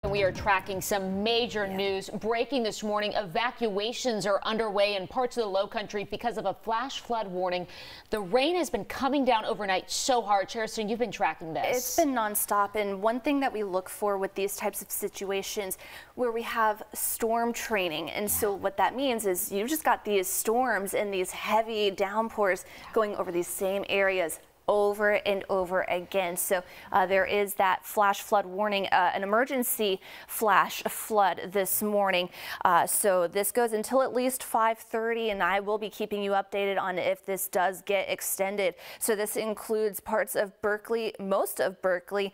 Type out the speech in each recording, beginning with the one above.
We are tracking some major news breaking this morning. Evacuations are underway in parts of the low country because of a flash flood warning. The rain has been coming down overnight so hard. Charleston, you've been tracking this. It's been nonstop, and one thing that we look for with these types of situations where we have storm training, and so what that means is you've just got these storms and these heavy downpours going over these same areas over and over again. So there is that flash flood warning, an emergency flash flood this morning. So this goes until at least 5:30, and I will be keeping you updated on if this does get extended. So this includes parts of Berkeley, most of Berkeley,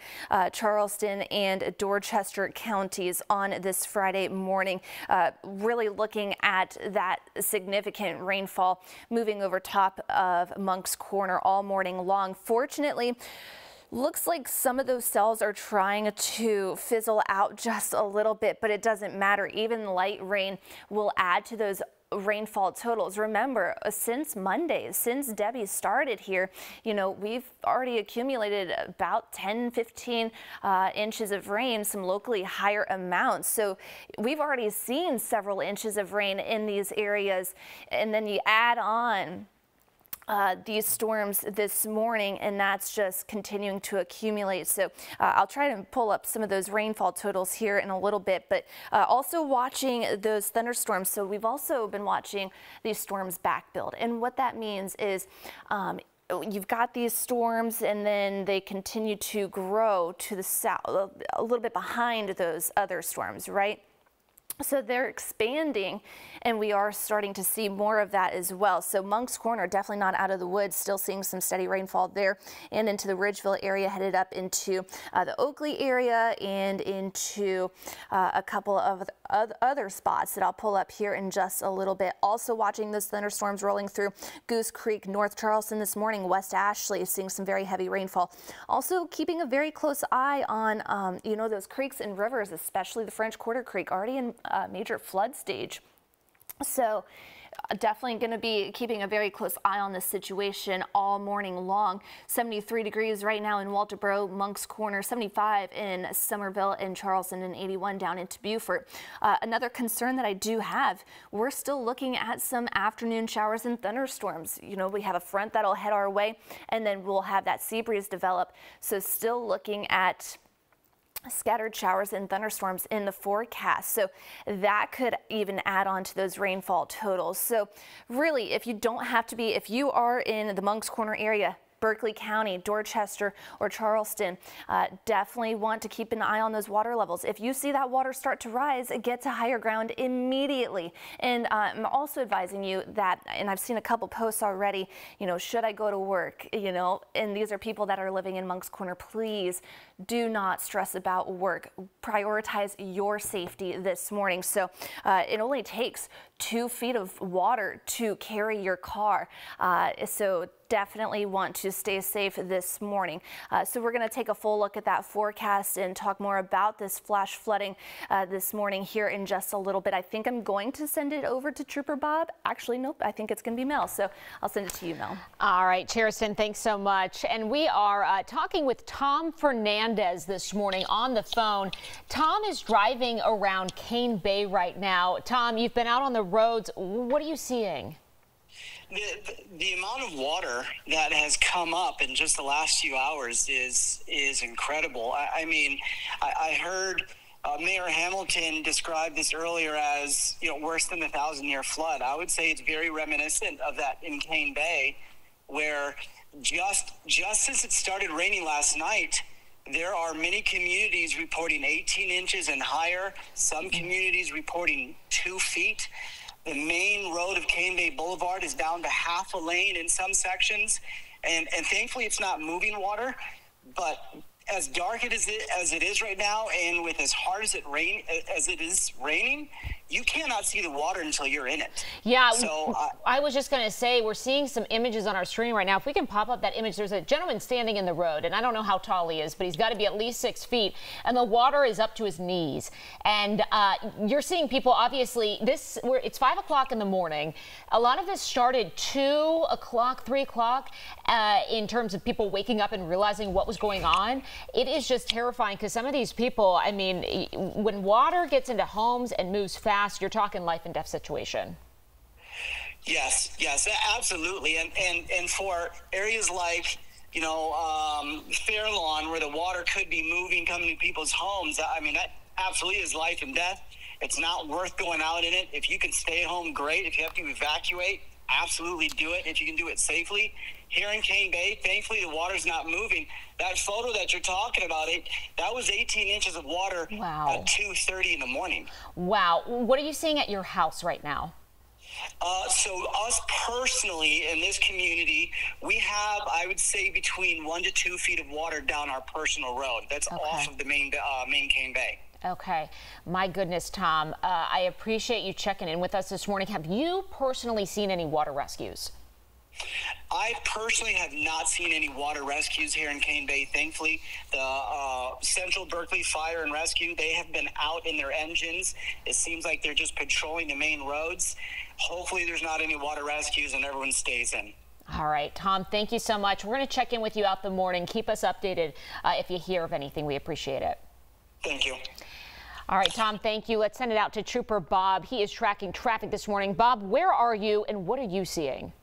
Charleston, and Dorchester counties on this Friday morning. Really looking at that significant rainfall moving over top of Moncks Corner all morning long. Fortunately, looks like some of those cells are trying to fizzle out just a little bit, but it doesn't matter. Even light rain will add to those rainfall totals. Remember, since Monday, since Debbie started here, you know, we've already accumulated about 10-15 inches of rain, some locally higher amounts. So we've already seen several inches of rain in these areas, and then you add on these storms this morning, and that's just continuing to accumulate. So I'll try to pull up some of those rainfall totals here in a little bit, but also watching those thunderstorms. So we've also been watching these storms back build, and what that means is you've got these storms and then they continue to grow to the south, a little bit behind those other storms, right? So they're expanding, and we are starting to see more of that as well. So Moncks Corner, definitely not out of the woods, still seeing some steady rainfall there and into the Ridgeville area, headed up into the Oakley area and into a couple of other spots that I'll pull up here in just a little bit. Also watching those thunderstorms rolling through Goose Creek, North Charleston this morning, West Ashley, seeing some very heavy rainfall. Also keeping a very close eye on, you know, those creeks and rivers, especially the French Quarter Creek, already in major flood stage. So definitely going to be keeping a very close eye on this situation all morning long. 73 degrees right now in Walterboro, Moncks Corner, 75 in Somerville and Charleston, and 81 down into Beaufort. Another concern that I do have, we're still looking at some afternoon showers and thunderstorms. You know, we have a front that'll head our way, and then we'll have that sea breeze develop. So still looking at scattered showers and thunderstorms in the forecast. So that could even add on to those rainfall totals. So really, if you don't have to be, if you are in the Moncks Corner area, Berkeley County, Dorchester, or Charleston, definitely want to keep an eye on those water levels. If you see that water start to rise, get to higher ground immediately. And I'm also advising you that, and I've seen a couple posts already, you know, should I go to work, you know, and these are people that are living in Moncks Corner. Please do not stress about work. Prioritize your safety this morning. So it only takes 2 feet of water to carry your car. So definitely want to stay safe this morning. So we're going to take a full look at that forecast and talk more about this flash flooding this morning here in just a little bit. I think I'm going to send it over to Trooper Bob. Actually, nope, I think it's going to be Mel. So I'll send it to you, Mel. All right, Charleston, thanks so much. And we are talking with Tom Fernandez this morning on the phone. Tom is driving around Cane Bay right now. Tom, you've been out on the roads. What are you seeing? The amount of water that has come up in just the last few hours is incredible. I mean, I heard Mayor Hamilton describe this earlier as, you know, worse than the 1,000-year flood. I would say it's very reminiscent of that in Cane Bay, where just since it started raining last night, there are many communities reporting 18 inches and higher, some communities reporting 2 feet. The main road of Cane Bay Boulevard is down to half a lane in some sections, and thankfully it's not moving water. But as dark as it is right now, and with as hard as it is raining, you cannot see the water until you're in it. Yeah, so I was just going to say, we're seeing some images on our screen right now. If we can pop up that image, there's a gentleman standing in the road, and I don't know how tall he is, but he's got to be at least 6 feet, and the water is up to his knees. And you're seeing people, obviously, it's 5 o'clock in the morning. A lot of this started 2 o'clock, 3 o'clock, in terms of people waking up and realizing what was going on. It is just terrifying because some of these people, I mean, when water gets into homes and moves fast, you're talking life and death situation. Yes, absolutely. And for areas like, you know, Fair Lawn, where the water could be moving, coming to people's homes, I mean, that absolutely is life and death. It's not worth going out in it. If you can stay home, great. If you have to evacuate, absolutely do it if you can do it safely. Here in Cane Bay, thankfully the water's not moving. That photo that you're talking about, that was 18 inches of water at 2:30 in the morning. Wow. What are you seeing at your house right now? So us personally in this community, we have, I would say, between 1 to 2 feet of water down our personal road. That's off of the main Cane Bay. Okay. My goodness, Tom, I appreciate you checking in with us this morning. Have you personally seen any water rescues? I personally have not seen any water rescues here in Cane Bay, thankfully. The Central Berkeley Fire and Rescue, they have been out in their engines. It seems like they're just patrolling the main roads. Hopefully there's not any water rescues and everyone stays in. All right, Tom, thank you so much. We're going to check in with you out the morning. Keep us updated if you hear of anything. We appreciate it. Thank you. All right, Tom, thank you. Let's send it out to Trooper Bob. He is tracking traffic this morning. Bob, where are you and what are you seeing?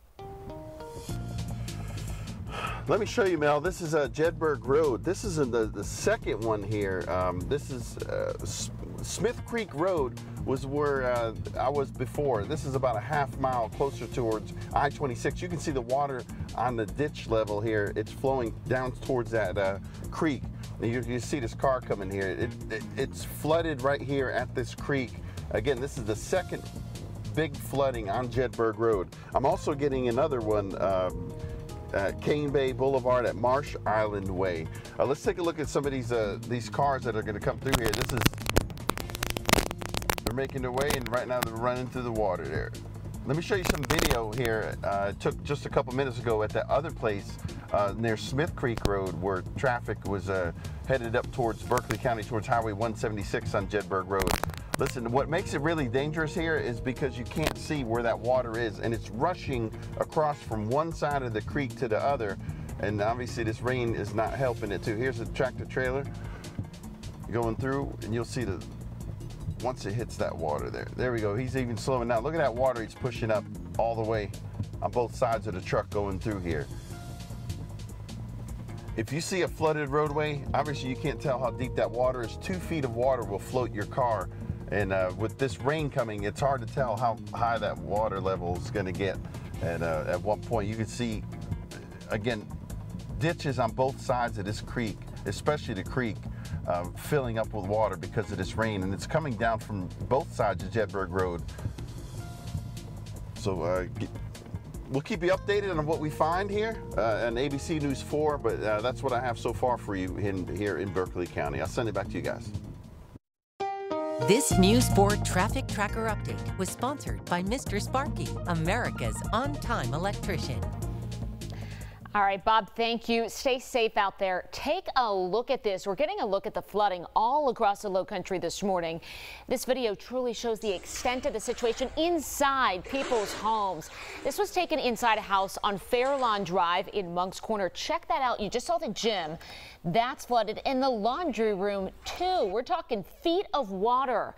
Let me show you, Mel. This is Jedburgh Road. This is in the second one here. This is Smith Creek Road was where I was before. This is about a half mile closer towards I-26. You can see the water on the ditch level here. It's flowing down towards that creek. You see this car coming here. It's flooded right here at this creek. Again, this is the second big flooding on Jedburgh Road. I'm also getting another one Cane Bay Boulevard at Marsh Island Way. Let's take a look at some of these cars that are going to come through here. They're making their way, and right now they're running through the water there. Let me show you some video here. It took just a couple minutes ago at that other place near Smith Creek Road where traffic was headed up towards Berkeley County, towards Highway 176 on Jedburgh Road. Listen, what makes it really dangerous here is because you can't see where that water is, and it's rushing across from one side of the creek to the other, and obviously this rain is not helping it too. Here's a tractor trailer going through, and you'll see once it hits that water there we go. He's even slowing down. Look at that water he's pushing up all the way on both sides of the truck going through here. If you see a flooded roadway, obviously you can't tell how deep that water is. 2 feet of water will float your car. And with this rain coming, it's hard to tell how high that water level is going to get. And at one point, you can see, again, ditches on both sides of this creek, especially the creek, filling up with water because of this rain. And it's coming down from both sides of Jedburgh Road. So we'll keep you updated on what we find here on ABC News 4. But that's what I have so far for you here in Berkeley County. I'll send it back to you guys. This News 4 Traffic Tracker Update was sponsored by Mr. Sparky, America's on-time electrician. All right, Bob, thank you. Stay safe out there. Take a look at this. We're getting a look at the flooding all across the Low Country this morning. This video truly shows the extent of the situation inside people's homes. This was taken inside a house on Fairlawn Drive in Moncks Corner. Check that out. You just saw the gym. That's flooded, and the laundry room, too. We're talking feet of water.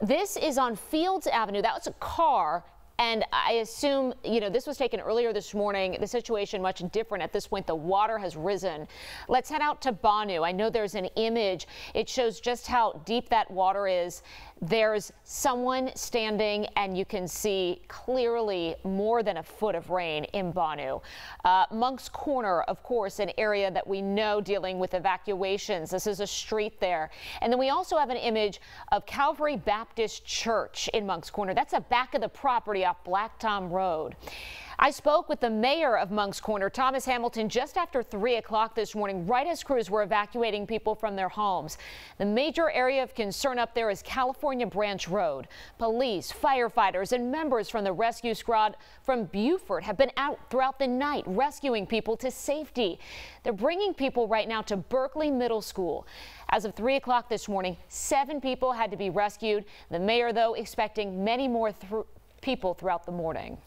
This is on Fields Avenue. That was a car. And I assume, you know, this was taken earlier this morning. The situation much different at this point. The water has risen. Let's head out to Bonu. I know there's an image. It shows just how deep that water is. There's someone standing, and you can see clearly more than a foot of rain in Bonu. Moncks Corner, of course, an area that we know dealing with evacuations. This is a street there. And then we also have an image of Calvary Baptist Church in Moncks Corner. That's the back of the property off Black Tom Road. I spoke with the mayor of Moncks Corner, Thomas Hamilton, just after 3 o'clock this morning, right as crews were evacuating people from their homes. The major area of concern up there is California Branch Road. Police, firefighters, and members from the rescue squad from Beaufort have been out throughout the night rescuing people to safety. They're bringing people right now to Berkeley Middle School. As of 3 o'clock this morning, 7 people had to be rescued. The mayor, though, expecting many more people throughout the morning.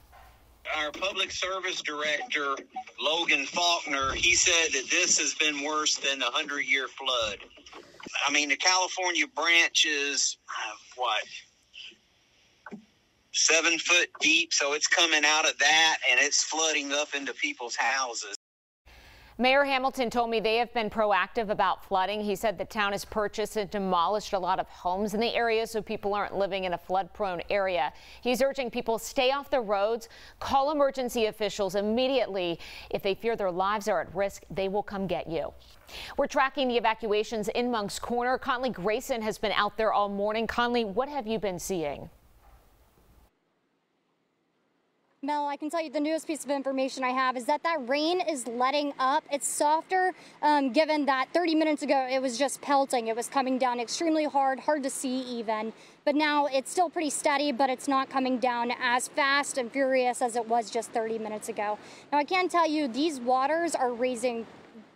Our public service director, Logan Faulkner, he said that this has been worse than a 100-year flood. I mean, the California branch is, 7 foot deep, so it's coming out of that, and it's flooding up into people's houses. Mayor Hamilton told me they have been proactive about flooding. He said the town has purchased and demolished a lot of homes in the area so people aren't living in a flood-prone area. He's urging people stay off the roads, call emergency officials immediately. If they fear their lives are at risk, they will come get you. We're tracking the evacuations in Moncks Corner. Conley Grayson has been out there all morning. Conley, what have you been seeing? Mel, I can tell you the newest piece of information I have is that rain is letting up. It's softer, given that 30 minutes ago it was just pelting. It was coming down extremely hard to see even. But now it's still pretty steady, but it's not coming down as fast and furious as it was just 30 minutes ago. Now, I can tell you these waters are raising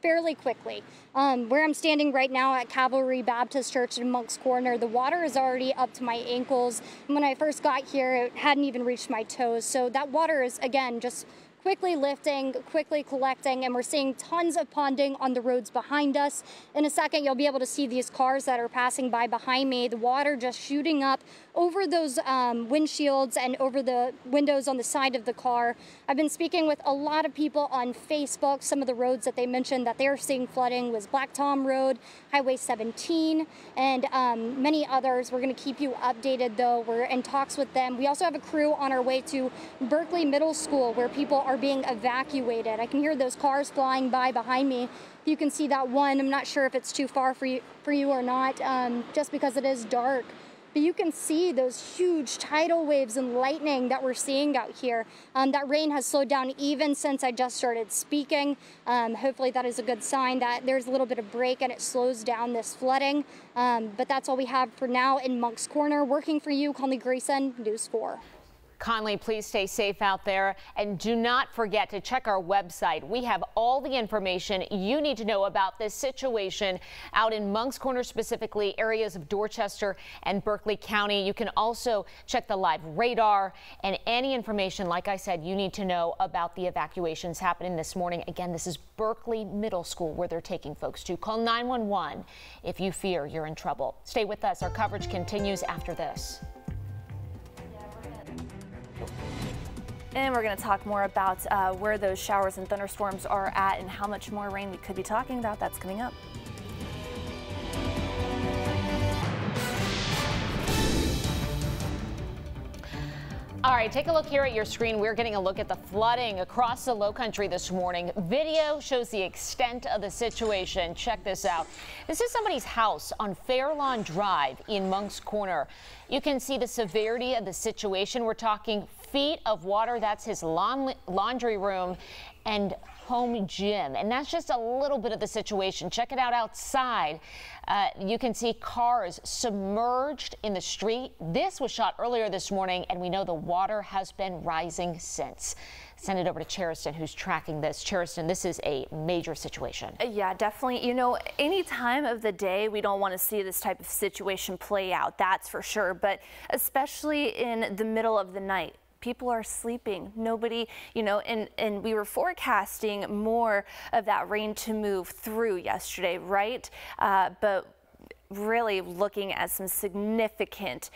fairly quickly. Where I'm standing right now at Calvary Baptist Church in Moncks Corner, the water is already up to my ankles. And when I first got here, it hadn't even reached my toes. So that water is, again, just quickly lifting, quickly collecting, and we're seeing tons of ponding on the roads behind us. In a second, you'll be able to see these cars that are passing by behind me, the water just shooting up over those windshields and over the windows on the side of the car. I've been speaking with a lot of people on Facebook. Some of the roads that they mentioned that they're seeing flooding was Black Tom Road, Highway 17, and many others. We're going to keep you updated, though. We're in talks with them. We also have a crew on our way to Berkeley Middle School, where people are being evacuated. I can hear those cars flying by behind me. You can see that one. I'm not sure if it's too far for you or not, just because it is dark. But you can see those huge tidal waves and lightning that we're seeing out here. That rain has slowed down even since I just started speaking. Hopefully that is a good sign that there's a little bit of break and it slows down this flooding. But that's all we have for now in Moncks Corner. Working for you, Conley Grayson, News 4. Conley, please stay safe out there, and do not forget to check our website. We have all the information you need to know about this situation out in Moncks Corner, specifically areas of Dorchester and Berkeley County. You can also check the live radar and any information, like I said, you need to know about the evacuations happening this morning. Again, this is Berkeley Middle School where they're taking folks to. Call 911 if you fear you're in trouble. Stay with us. Our coverage continues after this. And we're going to talk more about where those showers and thunderstorms are at and how much more rain we could be talking about. That's coming up. All right, take a look here at your screen. We're getting a look at the flooding across the Lowcountry this morning. Video shows the extent of the situation. Check this out. This is somebody's house on Fairlawn Drive in Moncks Corner. You can see the severity of the situation. We're talking feet of water. That's his laundry room and home gym. And that's just a little bit of the situation. Check it out outside. You can see cars submerged in the street. This was shot earlier this morning, and we know the water has been rising since. Send it over to Charleston, who's tracking this. Charleston, this is a major situation. Yeah, definitely. You know, any time of the day, we don't want to see this type of situation play out. That's for sure. But especially in the middle of the night. People are sleeping. Nobody, you know, and we were forecasting more of that rain to move through yesterday, right? But really looking at some significant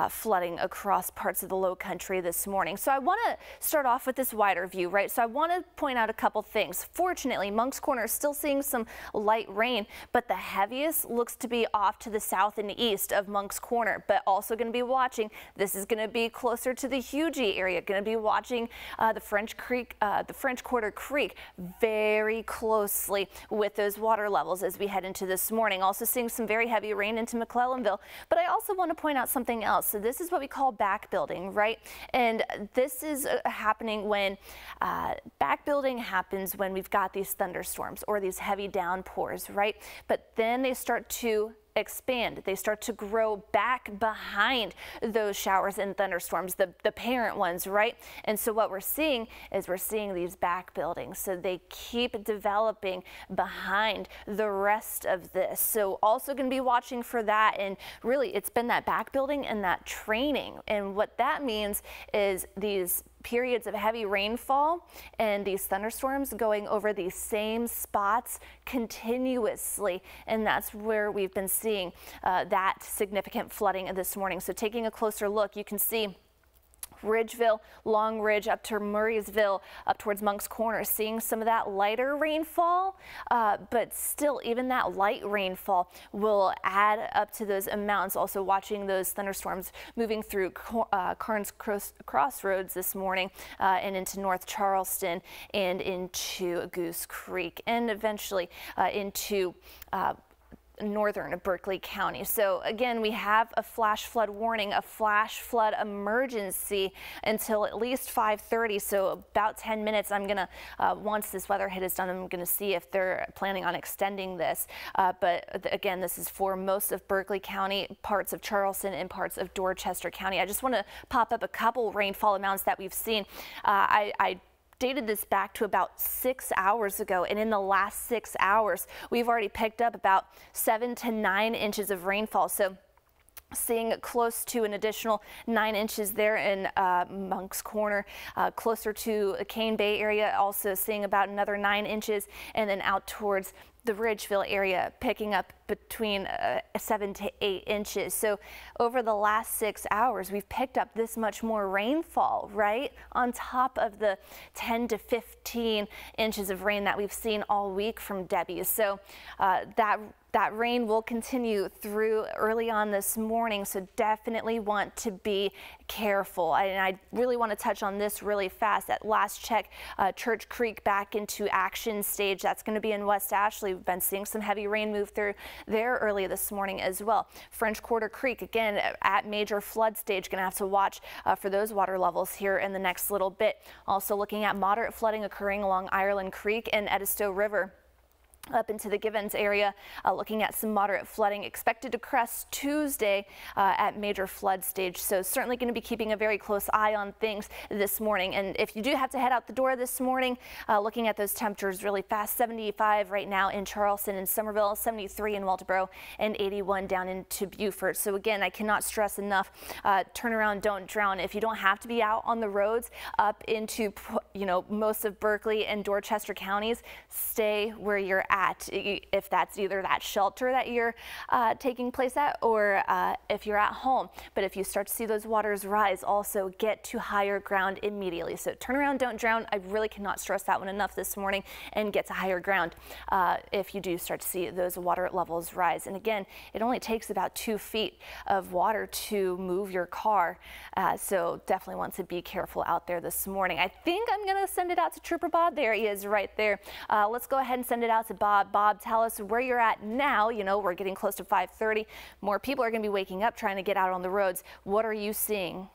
flooding across parts of the Lowcountry this morning. So I want to start off with this wider view, right? So I want to point out a couple things. Fortunately, Moncks Corner is still seeing some light rain, but the heaviest looks to be off to the south and east of Moncks Corner. But also going to be watching, this is going to be closer to the Hugie area, going to be watching the French Quarter Creek very closely with those water levels as we head into this morning. Also seeing some very heavy heavy rain into McClellanville. But I also want to point out something else. So this is what we call back building, right? And this is happening when back building happens when we've got these thunderstorms or these heavy downpours, right? But then they start to expand. They start to grow back behind those showers and thunderstorms, the parent ones, right? And so what we're seeing is these back buildings. So they keep developing behind the rest of this. So also going to be watching for that. And really, it's been that back building and that training. And what that means is these periods of heavy rainfall and these thunderstorms going over these same spots continuously, and that's where we've been seeing that significant flooding this morning. So taking a closer look, you can see Ridgeville, Long Ridge up to Murraysville, up towards Monk's Corner, seeing some of that lighter rainfall, but still even that light rainfall will add up to those amounts. Also watching those thunderstorms moving through Carnes Crossroads this morning and into North Charleston and into Goose Creek and eventually into northern Berkeley County. So again, we have a flash flood warning, a flash flood emergency until at least 5:30. So about 10 minutes. I'm gonna once this weather hit is done, I'm gonna see if they're planning on extending this. But again, this is for most of Berkeley County, parts of Charleston, and parts of Dorchester County. I just want to pop up a couple rainfall amounts that we've seen. I dated this back to about 6 hours ago, and in the last 6 hours we've already picked up about 7 to 9 inches of rainfall. So seeing close to an additional 9 inches there in Monk's Corner, closer to the Cane Bay area, also seeing about another 9 inches, and then out towards the Ridgeville area picking up between 7 to 8 inches. So over the last 6 hours, we've picked up this much more rainfall, right? On top of the 10 to 15 inches of rain that we've seen all week from Debbie. So that rain will continue through early on this morning, so definitely want to be careful. And I really want to touch on this really fast. At last check, Church Creek back into action stage. That's going to be in West Ashley. We've been seeing some heavy rain move through there early this morning as well. French Quarter Creek, again, at major flood stage. Going to have to watch for those water levels here in the next little bit. Also looking at moderate flooding occurring along Ireland Creek and Edisto River up into the Givens area, looking at some moderate flooding expected to crest Tuesday at major flood stage. So certainly going to be keeping a very close eye on things this morning. And if you do have to head out the door this morning, looking at those temperatures really fast, 75 right now in Charleston and Somerville, 73 in Walterboro, and 81 down into Beaufort. So again, I cannot stress enough, turn around, don't drown. If you don't have to be out on the roads up into, most of Berkeley and Dorchester counties, stay where you're at, if that's either that shelter that you're taking place at or if you're at home. But if you start to see those waters rise, also get to higher ground immediately. So turn around, don't drown. I really cannot stress that one enough this morning, and get to higher ground if you do start to see those water levels rise. And again, it only takes about 2 feet of water to move your car. So definitely want to be careful out there this morning. I think I'm going to send it out to Trooper Bob. There he is right there. Let's go ahead and send it out to Bob. Bob, tell us where you're at now. We're getting close to 5:30. More people are going to be waking up trying to get out on the roads. What are you seeing?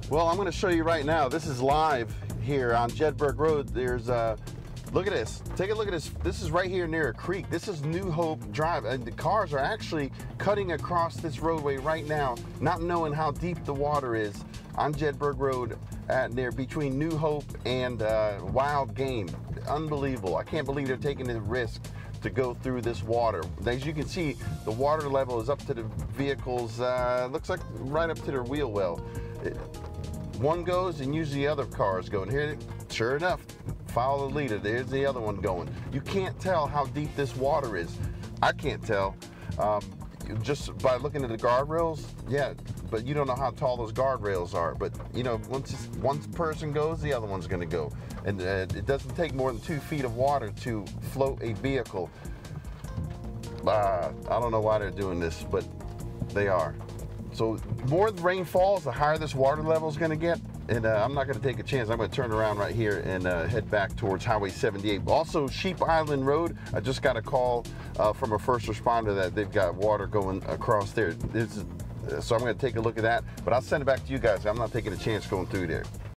Well, I'm going to show you right now. This is live here on Jedburgh Road. There's look at this. Take a look at this. This is right here near a creek. This is New Hope Drive, and the cars are actually cutting across this roadway right now, not knowing how deep the water is on Jedburgh Road near between New Hope and Wild Game. Unbelievable. I can't believe they're taking the risk to go through this water. As you can see, the water level is up to the vehicles, looks like right up to their wheel well. One goes and usually the other cars go. And here, sure enough, follow the leader. There's the other one going. You can't tell how deep this water is. I can't tell. Just by looking at the guardrails, yeah, but you don't know how tall those guardrails are. But once one person goes, the other one's going to go, and it doesn't take more than 2 feet of water to float a vehicle. I don't know why they're doing this, but they are. So more the rain falls, the higher this water level is going to get. And I'm not going to take a chance. I'm going to turn around right here and head back towards Highway 78. Also, Sheep Island Road, I just got a call from a first responder that they've got water going across there. So I'm going to take a look at that. But I'll send it back to you guys. I'm not taking a chance going through there.